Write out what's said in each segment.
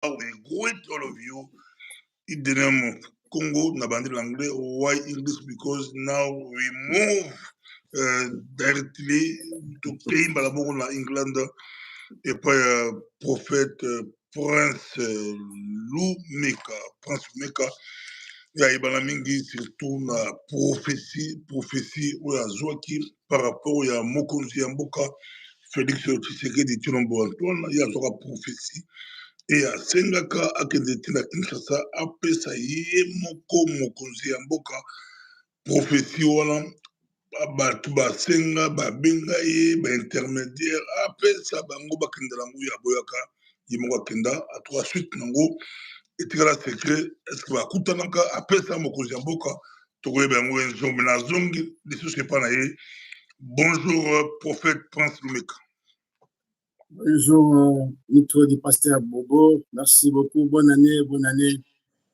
we greet all of you in the name of Congo, Nabandi Langlais. Why English? Because now we move directly to Pays Balabon, England, et pas prophète Prince Lumeka, Prince Lumeka. Il y a Ibana Mingi, surtout la prophétie, ou à Zoaki, par rapport à Mokonzi Mboka, Félix Tshisekedi Tshilombo Antoine, il y a une prophétie. Et à Sengaka, à Kendetina Kinshasa, apesa ye moko Mokonzi Mboka, prophétie wala, batu basenga, babenga ye, intermédiaire, apesa bango bakendelangu ya boyaka, yimoko kenda, à trois suite nango, et tigala secret, est-ce que bakutanaka, apesa Mokonzi Mboka, tokoye bango enzombe na zongi, lisu sepa na ye. Bonjour, prophète Prince Lumeka. Bonjour, micro du pasteur Bobo. Merci beaucoup. Bonne année.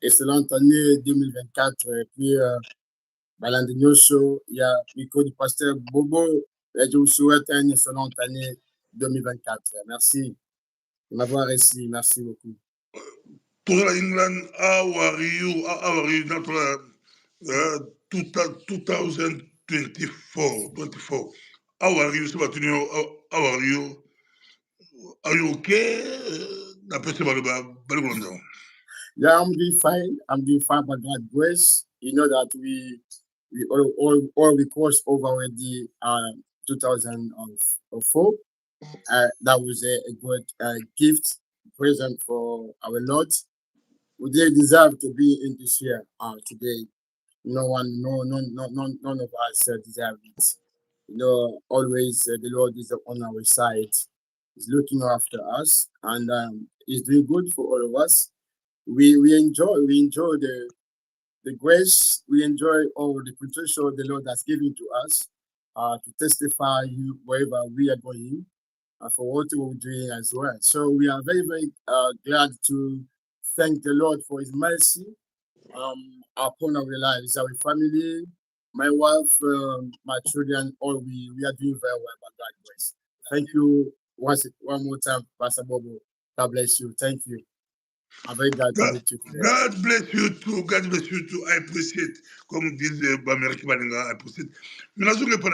Excellente année 2024. Et puis, Balandinyoso, il y a micro du pasteur Bobo. Et je vous souhaite une excellente année 2024. Merci de m'avoir reçu. Merci beaucoup. Pour England, how are you? How are you? Not 2024. How are you? How are you? Are you okay? Yeah, I'm doing fine. I'm doing fine by God's grace. You know that we all crossed over already 2004. That was a good gift, present for our Lord. We didn't deserve to be in this year today. None of us deserve it. You know, always the Lord is on our side. He's looking after us, and He's doing good for all of us. We enjoy the grace. We enjoy all the protection the Lord has given to us to testify you wherever we are going for what we're doing as well. So we are very, very glad to thank the Lord for His mercy upon our lives, our family, my wife, my children. All we are doing very well by God's grace. Thank you one more time, Pastor Bobo. God bless you. Thank you. I'm very glad to meet you today. God bless you too. God bless you too. I appreciate, comme disent les Américains, I appreciate. Mais nous n'avons pas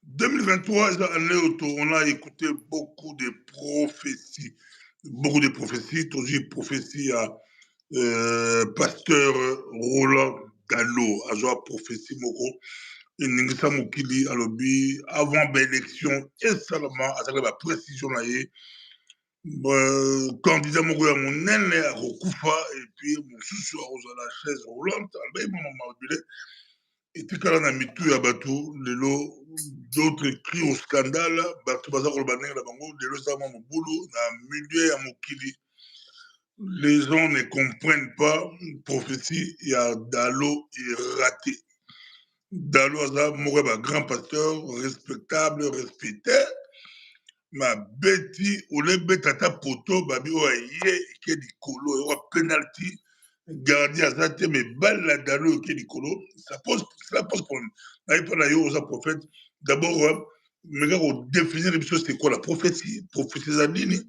2023, on a écouté beaucoup de prophéties. Toujours prophéties à pasteur Roland Gallo, à genre prophétie moko. Ningisa Mokili alobi avant l'élection et seulement à la précision là candidat moko ya monene akokufa et puis mosusu akozwa la chaise roulante alobaki mama mabile etikala na mitu ya bato lelo d'autres cris au scandale bato baza koloba ndenge na bango lelo eza mwa mobulu na milieu ya mokili. Les gens ne comprennent pas prophétie ya Dalo est raté. Dalo aza moko ya grand pasteur respectable respecté ma beti ole betata poto babi o ye ke likolo o penalty gardien azate me balle Dalo ke likolo ça pose problème na pas na yo za prophète d'abord mais quand définir les choses c'est quoi la prophétie zanini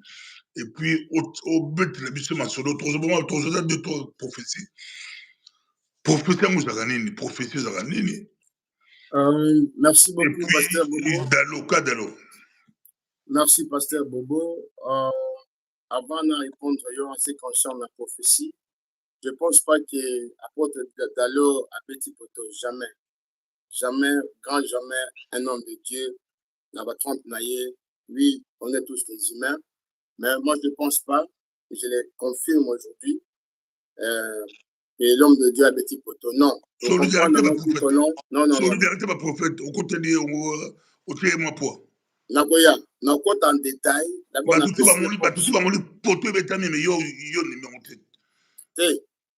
et puis au but la mission masolo toujours de toi prophétie zanini prophétie zanini. Merci beaucoup, Pasteur Bobo. Dalo. Merci, Pasteur Bobo. Avant de répondre en ce qui concerne la prophétie, je ne pense pas qu'apôtre Dalo a petit poteau. Jamais, grand jamais, un homme de Dieu n'a pas trompé. Oui, on est tous des humains, mais moi je ne pense pas, et je le confirme aujourd'hui, que l'homme de Dieu a petit poteau. Non. Solidarité, ma prophète. Non. Solidarité, ma prophète. Au côté de au pied moi poids. Nagoya, nakota en détail. Batutu bamoli poto betami mais yo numéro tête.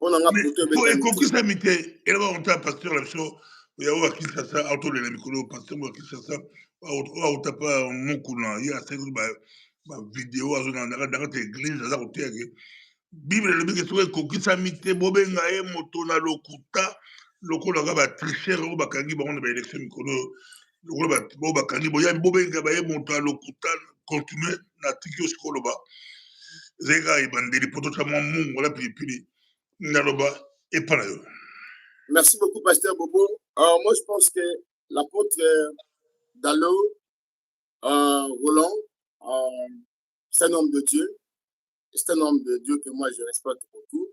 On a poto betami. Pour écoquer mité, et là on t'a pasteur la show, il y a qui ça ça auto de la micro pasteur qui ça on t'a pas mon coulon, il y a ça ma vidéo azona dans l'église za côté Bible le bique sur écoquer mité bobenga e moto na lokuta lokola ga ba tricher o bakangi ba on ba élection micro lokola ba bakangi boya bobenga ba e moto na lokuta continuer na tiki skoloba zeka ibandeli poto chama mungu la pilipili naloba epanayo. Merci beaucoup, Pasteur Bobo. Moi, je pense que l'apôtre Dalo, Roland, c'est un homme de Dieu. C'est un homme de Dieu que moi, je respecte beaucoup.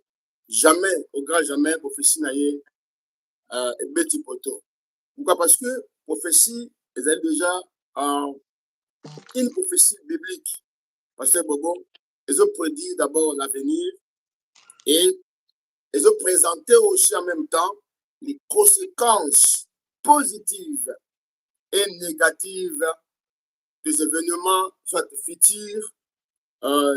Jamais, au grand jamais, prophétie naïe, Betty Poto. Pourquoi? Parce que prophétie, ils ont déjà une prophétie biblique. Pasteur Bobo, ils ont prédit d'abord l'avenir et ils ont présenté aussi en même temps les conséquences positives et négatives des événements, soit futurs,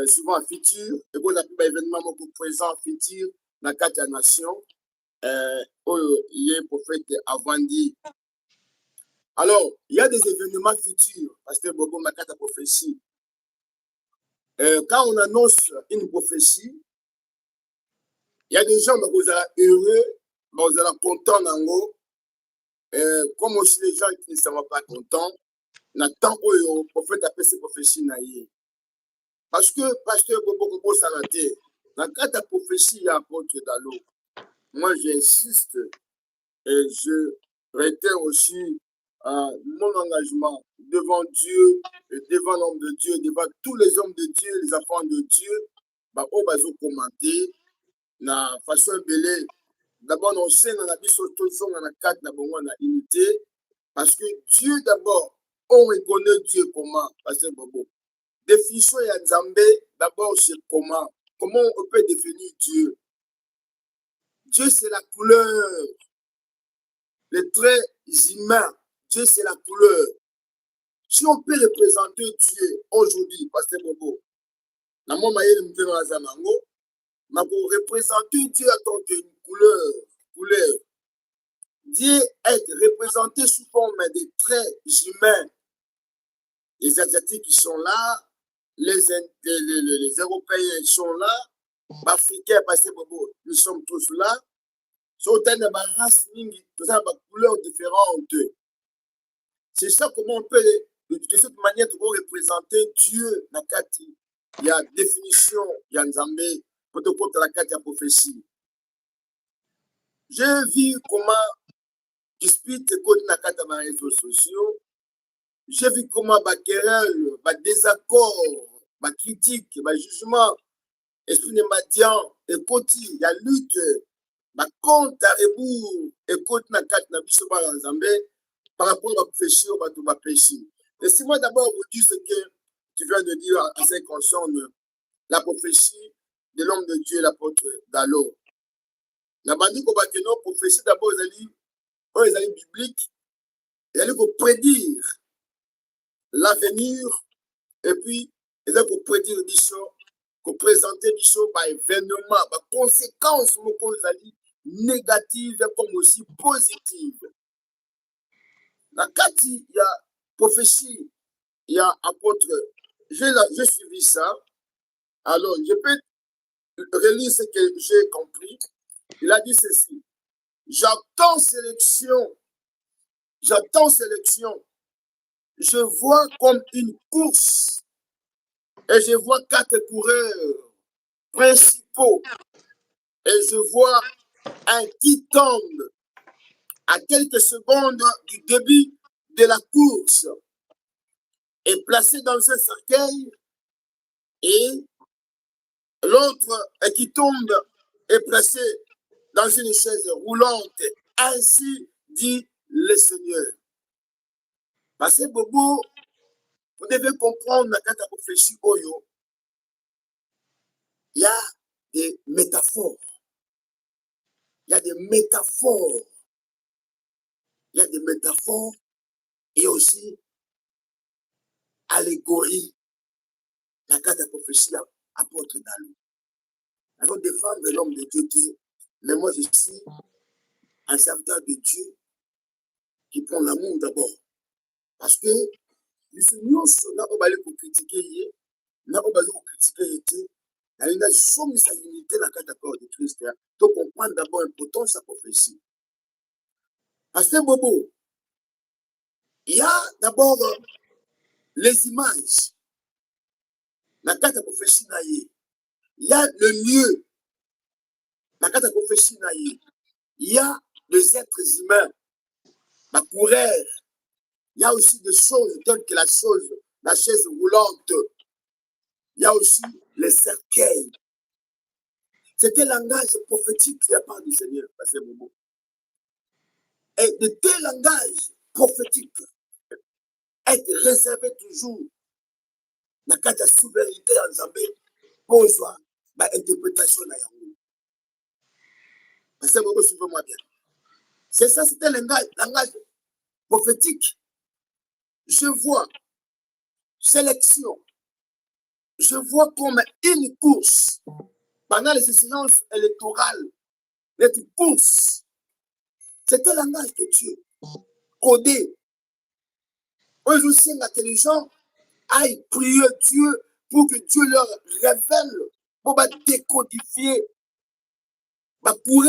souvent futurs, et qu'on appelle événements beaucoup présents, futurs, dans la carte de la nation, il y a un prophète avant dit. Alors, il y a des événements futurs, Pasteur Bobo, dans la carte de prophétie. Quand on annonce une prophétie, il y a des gens qui sont heureux, qui sont contents, comme aussi les gens qui ne sont pas contents, n'attendent pas le prophète appelle ces prophéties. Parce que, Pasteur Bobo Salate, dans le cas de la prophétie, il y a apôtre Dalo. Moi, j'insiste et je réitère aussi mon engagement devant Dieu, et devant l'homme de Dieu, devant tous les hommes de Dieu, les enfants de Dieu, on va commenter na façon belé. D'abord, on sait dans la vie sur la carte la unité, parce que Dieu d'abord, on reconnaît Dieu comment, Pasteur Bobo. Définition ya Nzambe, d'abord c'est comment on peut définir Dieu. Dieu c'est la couleur, les traits humains, Dieu c'est la couleur. Si on peut représenter Dieu aujourd'hui, Pasteur Bobo, na moi maïe le mteno la zanango, na pour représenter Dieu en tant que couleur. Dieu est représenté sous forme des traits humains. Les Asiatiques qui sont là, les Européens sont là, les Africains, nous sommes tous là. Sont des races, tous des couleurs différentes. C'est ça comment on peut, de cette manière, représenter Dieu. Il y a définition, il y a Nzambe, pour te compte la carte de la prophétie. J'ai vu comment dispute contre la carte de réseaux sociaux. J'ai vu comment querelle, désaccord, critique, jugement, esprit de Madian, et il y a lutte, contre à rebours, et contre la carte de la Nzambe par rapport à la prophétie, au péché. Laissez-moi d'abord vous dire ce que tu viens de dire en ce qui concerne la prophétie de l'homme de Dieu, l'apôtre Dalo. La bandit qu'on va tenir, prophétie d'abord, ils allaient biblique, ils allaient prédire l'avenir, et puis ils allaient prédire l'issue, pour présenter l'issue par événement, par conséquences négatives comme aussi positives. Dans le cas, il y a prophétie, il y a apôtre. J'ai suivi ça. Alors, je peux relire ce que j'ai compris. Il a dit ceci. J'attends sélection. Je vois comme une course. Et je vois 4 coureurs principaux. Et je vois un qui tombe à quelques secondes du début de la course est placé dans un cercueil et l'autre qui tombe est placé dans une chaise roulante. Ainsi dit le Seigneur. Parce que Bobo, vous devez comprendre quand tu as réfléchi Oyo, il y a des métaphores. Il y a des métaphores et aussi allégories. La carte de prophétie apôtre Dalo. Nous allons défendre l'homme de Dieu mais moi je suis un serviteur de Dieu qui prend l'amour d'abord. Parce que nous sommes là pour critiquer, nous sommes là pour critiquer, nous sommes sa unité dans la carte de Christ. Donc on prend d'abord l'importance de sa prophétie. Parce que Bobo, il y a d'abord les images. La carte de prophétie, il y a le lieu. Dans la prophétie, il y a des êtres humains. La coureur. Il y a aussi des choses telles que la chaise roulante. Il y a aussi les cercueils. C'est un langage prophétique de la part du Seigneur, Pasteur Bobo. Et de tel langage prophétique est réservé toujours dans la souveraineté en Zambie pour soit l'interprétation de Yango. Pasteur Bobo, suivez-moi bien. C'est ça, c'est un langage prophétique. Je vois sélection. Je vois comme une course pendant les séances électorales, les courses. C'est un langage de Dieu, codé. Aujourd'hui, que les gens aillent prier Dieu pour que Dieu leur révèle, pour décodifier, pour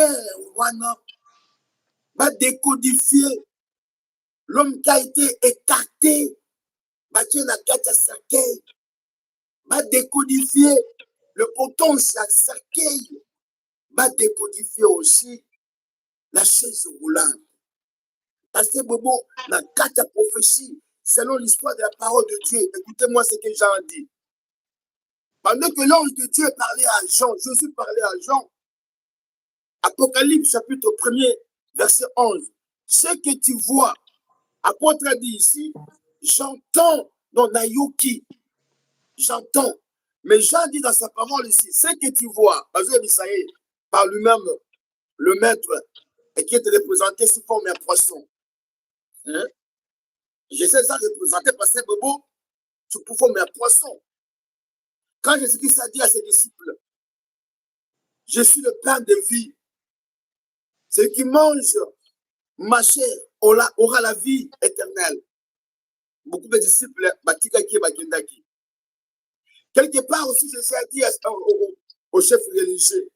décodifier l'homme qui a été écarté, Dieu n'a qu'à cercueil, décodifier le potentiel cercueil, décodifier aussi la chaise roulante. Parce que Bobo, dans 4 prophéties, selon l'histoire de la parole de Dieu, écoutez-moi ce que Jean dit. Pendant que l'ange de Dieu parlait à Jean, Jésus parlait à Jean, Apocalypse chapitre 1er, verset 11. Ce que tu vois, apôtre a dit ici, j'entends dans Nayoki, j'entends. Mais Jean dit dans sa parole ici, ce que tu vois, par lui-même, le maître, et qui est représenté sous forme d'un poisson. Hein? Je sais ça représenté par Saint Bobo sous forme d'un poisson. Quand Jésus-Christ a dit à ses disciples, je suis le pain de vie. Celui qui mange ma chair aura la vie éternelle. Beaucoup de disciples, quelque part aussi, Jésus a dit au chef religieux,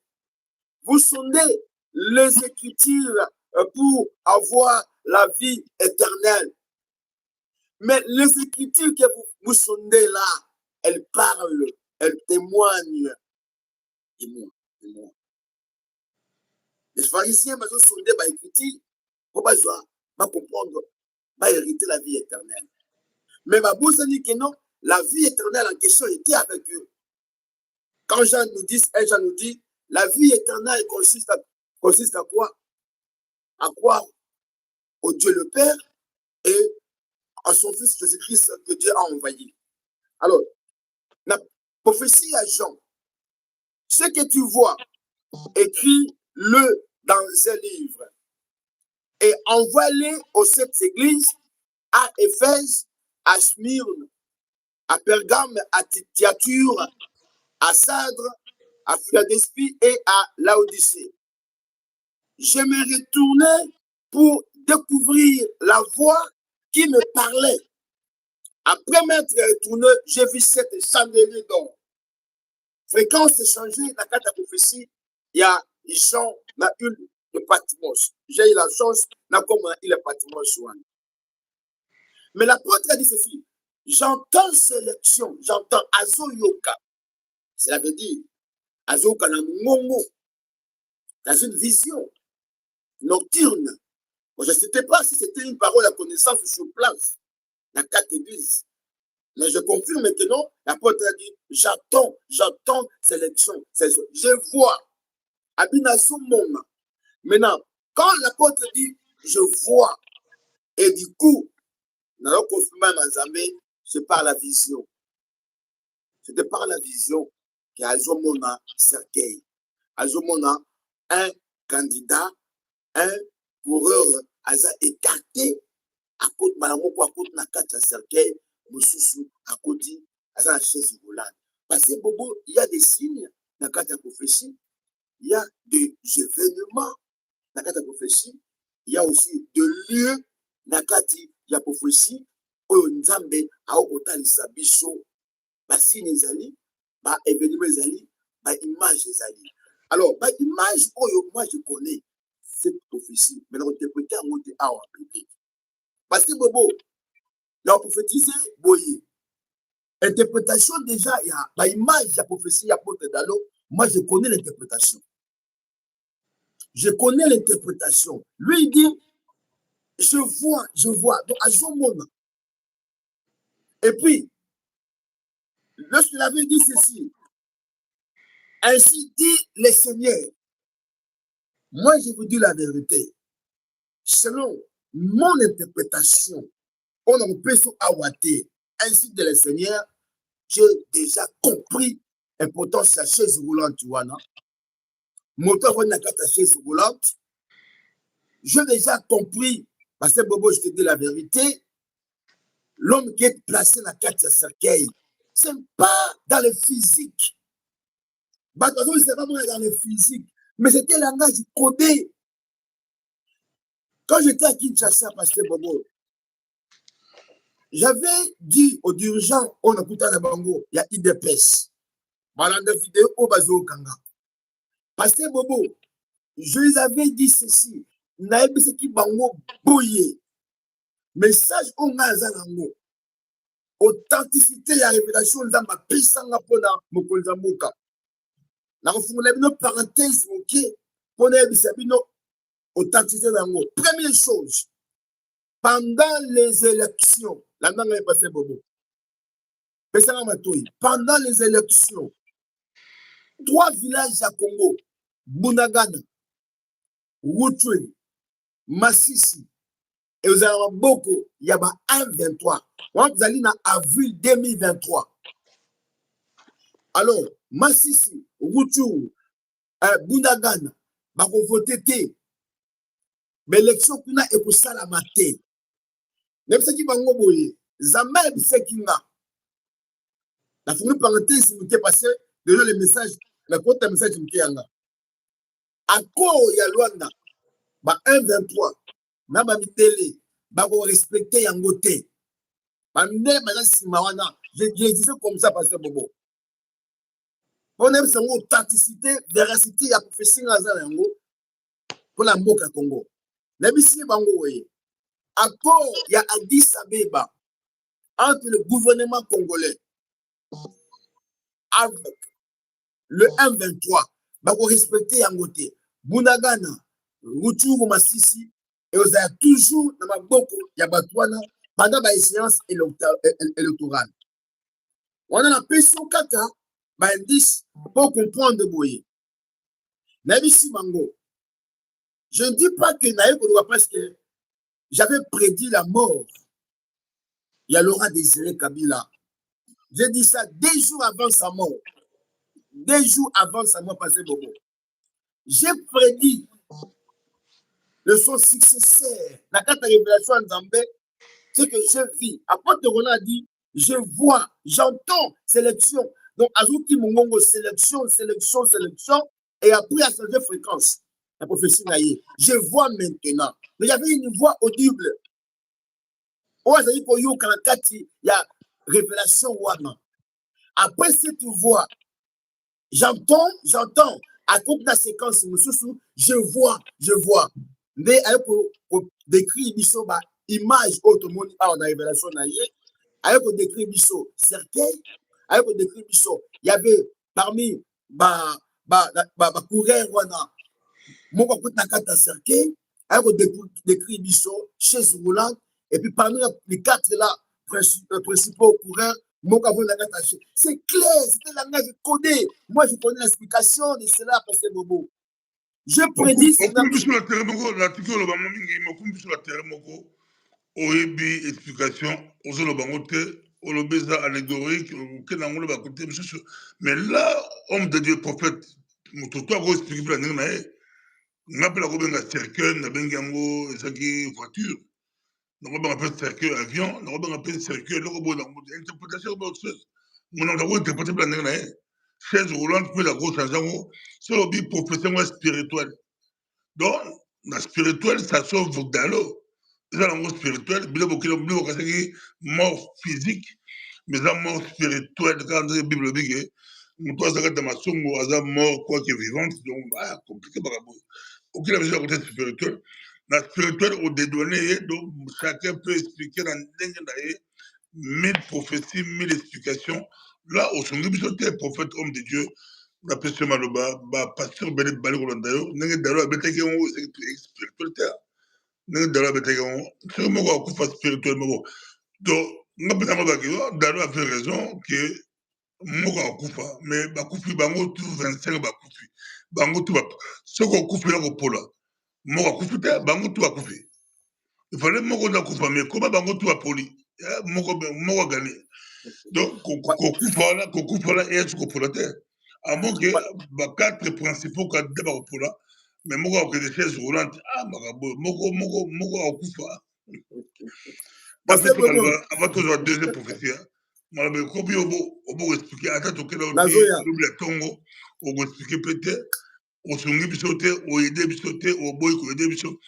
vous sondez les Écritures pour avoir la vie éternelle. Mais les Écritures que vous sondez là, elles parlent, elles témoignent de moi. Les pharisiens ont sondé les Écritures pour comprendre, pour hériter la vie éternelle. Mais ma bouche dit que non, la vie éternelle en question était avec eux. Quand Jean nous dit, la vie éternelle consiste à quoi? À croire au Dieu le Père et à son Fils Jésus-Christ que Dieu a envoyé. Alors, la prophétie à Jean, ce que tu vois, écris-le dans un livre et envoie-le aux 7 églises, à Éphèse, à Smyrne, à Pergame, à Thyatire, à Sardre, à Philadelphie et à Laodicée. Je me retournais pour découvrir la voix qui me parlait. Après m'être retourné, j'ai vu 7 chandeliers d'or. Fréquence changée, dans la prophétie, il y a Jean, la île de Patmos. J'ai eu la chance, comme il est Patmos. Mais l'apôtre a dit ceci, j'entends sélection, j'entends Azoyoka. Cela veut dire, Azoyoka na mongo, dans une vision nocturne. Moi, je ne sais pas si c'était une parole à connaissance sur place, dans 4 églises. Mais je confirme maintenant, l'apôtre a dit, j'entends sélection. Je vois, Abinasou Moma. Maintenant, quand l'apôtre dit, je vois, et du coup, dans le confinement en Zambie, c'est par la vision. C'était par la vision qu'Azomona cercueil. Azomona, un candidat, un coureur, Aza écarté, à côté de Malamoko, à côté de Nakata cercueil, Moussousou, à côté, Aza la chaise roulante. Parce que Bobo, il y a des signes, Nakata prophétie, il y a des événements, Nakata prophétie, il y a aussi des lieux, Nakati, il y a prophétie, oyo Nzambe aokotalisa biso basine ezali ba événement ezali ba image ezali. Alors ba image oyo moi je connais cette prophétie mais on interpréter en mode awa public parce que Bobo la prophétisé boye interprétation déjà il y a ba image la prophétie ya porte d'alo Moi, je connais l'interprétation. Je connais l'interprétation. Lui, il dit, je vois. Donc, à ce moment. Et puis, lorsqu'il avait dit ceci, ainsi dit le Seigneur, moi, je vous dis la vérité. Selon mon interprétation, on peut s'awater. Ainsi dit le Seigneur, j'ai déjà compris l'importance de la chaise roulante. Moteur, on a la chaise roulante. J'ai déjà compris, parce que Bobo, je te dis la vérité, l'homme qui est placé dans la carte de cercueil, ce n'est pas dans le physique. C'est pas dans le physique, mais c'était un langage codé. Quand j'étais à Kinshasa, Pasteur Bobo, j'avais dit aux dirigeants, on a écouté à Bango, il y a IDPS. Dans la vidéo, au Bazo Kanga. Pasteur Bobo, je les avais dit ceci. Naïbise qui Bango bouillé. Message au Mazanango. Authenticité et la révélation dans ma puissance pour mon Moka. Dans une parenthèse, pour authenticité d'ango. Première chose, pendant les élections, la langue est passée Bobo. Pendant les élections, 3 villages à Congo, Bunagana, Wutwe, Massissi, et vous avez beaucoup, il y a 1-23. Vous allez en avril 2023. Alors, Massissi, Wutwe, Bunagana, vous votez. Mais l'élection qu'on a est pour ça la maté. Même ce qui va nous Zamel Bisekinga. La première parenthèse qui est passée, déjà le message, la côte de message qui est en là. À quoi il y a Luanda, 1-23, na ba mitele, ba ko respecter yangote. Ba mine ba simawana, je disais comme ça Pasteur Bobo. On aime son authenticité, véracité, il y a prophétie dans yango pour la mboka Congo. Nabisi bango we. Accord, il y a Addis Abeba entre le gouvernement congolais avec le M23. Bah, pour respecter Yangote, Bunagana, Rutshuru Masisi, et vous avez toujours dans ma boko, il y a Batouana pendant la séance électorale. On a la pression kaka, bah, indice pour comprendre de Boye. Nabisi Bango. Je ne dis pas que Naïko doit parce que j'avais prédit la mort. Il y a Laurent Désiré Kabila. J'ai dit ça 2 jours avant sa mort. 2 jours avant sa mort, Pasteur Bobo. J'ai prédit de son successeur. La carte de révélation en Zambé, c'est que je vis. Apôtre Roland a dit, je vois, j'entends, sélection. Donc, Azouki Mongongo, sélection. Et après, à changer de fréquence. La prophétie naïe. Je vois maintenant. Mais il y avait une voix audible. Il y a révélation wana. Après cette voix, j'entends, à toute la séquence, je vois. Mais pour décrire biso ba image automobile dans la révélation naïe, pour décrire biso cercueil, pour décrire biso, il y avait parmi ba coureur wana, mon coup na kata cercueil, pour décrire biso chaise roulante. Et puis parmi les 4 là, principaux coureurs, c'est clair, c'était un langage codé. Moi, je connais l'explication de cela, Pasteur Bobo. Je prédis... Mais là, homme de Dieu, prophète, voiture. On appelle cercueil avion, on appelle cercueil interprétation mon interprétation chaise roulante peut la grosse c'est le profession spirituel. Donc la spirituel ça sauve d'allo. C'est la mort spirituelle, mort physique, mais la mort spirituelle quand la Bible dit que ça dans ma songo à mort quoi que vivante donc compliqué par rapport. Aucune vision côté spirituel. La spirituelle au dédouané, donc chacun peut expliquer dans 1000 prophéties, 1000 explications. Là, au son prophète, homme de Dieu, na pesi maloba pasteur bele bali kolanda yo ndenge dalo abetaki yango spiritualité ndenge dalo abetaki yango soki moko akufa spirituel moko donc nga mpenza malobaki dalo a fait raison que moko akufa mais bakufi bango tu 25 bakufi bango tu soki okufi na kopola moko akufi te bango tu bakufi il fallait moko nda kufa mais koma bango tu bapoli moko agani donc kokufa wana eyesi kopola te avant que ba4 principaux candidats bakopola mais moko akokende chaise roulante makambo moko akufa avant tozwa deuxième prophétie maloba ekomi obo expliquer ata tokenda olobi ya ntongo okoexplike mpe te osungi biso te oyede biso te oboyi koyede biso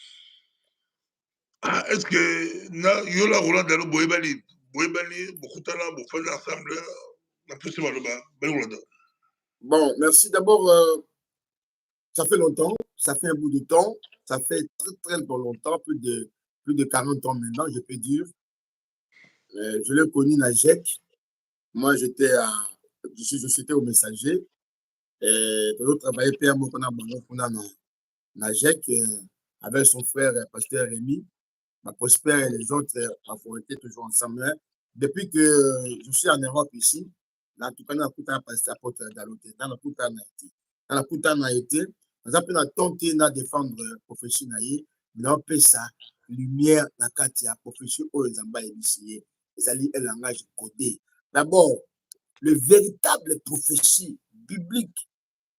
est ce que na yo la roland dalo boyebani bokutana bofandi ensemble na pesi maloba bali kolanda. Bon, merci d'abord. Ça fait longtemps, ça fait un bout de temps, ça fait très longtemps, plus de 40 ans maintenant, je peux dire. Je l'ai connu Najek. Moi, j'étais au Messager. Je travaillais Père Mokona Najek avec son frère Pasteur Rémi. Ma Prosper et les autres ont été toujours ensemble. Depuis que je suis en Europe ici, dans tout cas, dans la Pasteur Apôtre Daloté, dans la Koutana a été, nous avons tenté de défendre la prophétie, mais on peut ça, lumière, la Katia, prophétie, aux Zamba et Bissier, les alliés et langage codé. D'abord, les véritables prophéties bibliques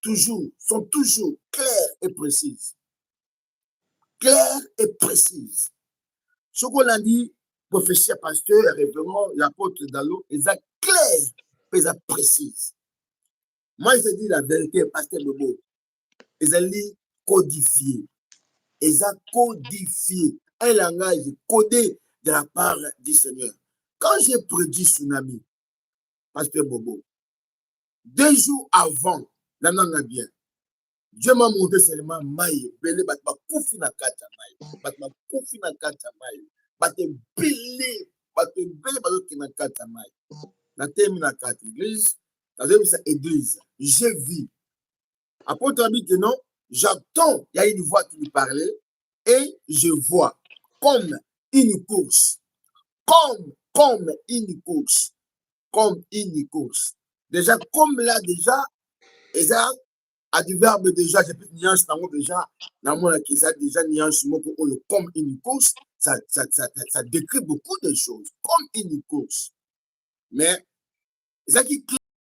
sont toujours claires et précises. Claires et précises. Ce qu'on a dit, prophétie, pasteur, révérend, l'apôtre Dalo, ils sont clairs et ils sont précises. Moi, je dis la vérité, pasteur Bobo. Ils sont codifiés. Ils sont codifiés. Un langage codé de la part du Seigneur. Quand j'ai prédit tsunami, pasteur Bobo, 2 jours avant, la langue bien, Dieu m'a montré seulement maï, belé, batma koufi na kata maï, batma koufi na kata maï, batma belé, batma na kata maï. La terme na kata église, la deuxième c'est église. J'ai vu. Apôtre dit que non, j'entends, il y a une voix qui lui parlait, et je vois comme une course, comme une course, comme une course. Déjà, comme là, déjà, et ça, à du verbe déjà, j'ai plus de nuance dans déjà, dans mon qui ça déjà nuance comme une course, ça décrit beaucoup de choses, comme une course. Mais, ça qui